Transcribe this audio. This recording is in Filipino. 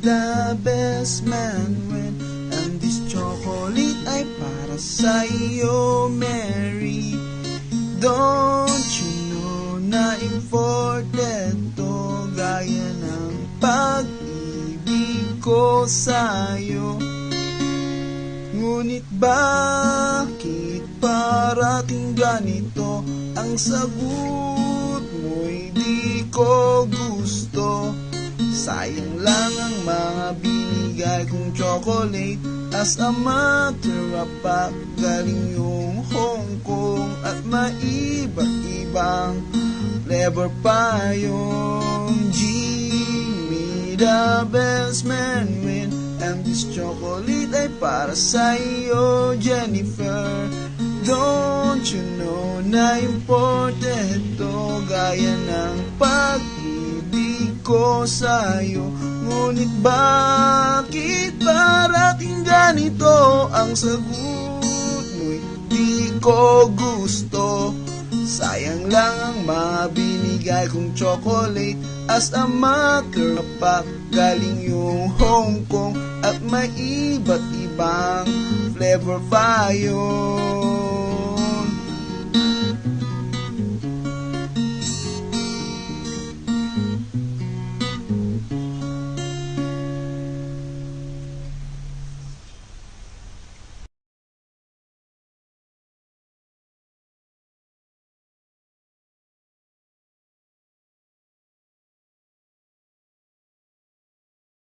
the best man when and this chocolate ay para sa iyo, Mary. Don't you know na imported to, gaya ng pag-ibig ko sa'yo? Ngunit bakit parating ganito? Ang sagot mo'y di ko gusto. Sayang lang ang mga binigay kong chocolate. As a matter of fact, galing yung Hong Kong at maiba-ibang flavor pa yung Jimmy the best man win. And this chocolate ay para sa iyo, Jennifer. Don't you know na imported to, gaya ng pag-ibig ko sa'yo? Ngunit bakit parating ganito? Ang sagot mo'y di ko gusto. Sayang lang ang mga binigay kong chocolate. As a matter of fact, galing yung Hong Kong at may iba't ibang flavor pa yun.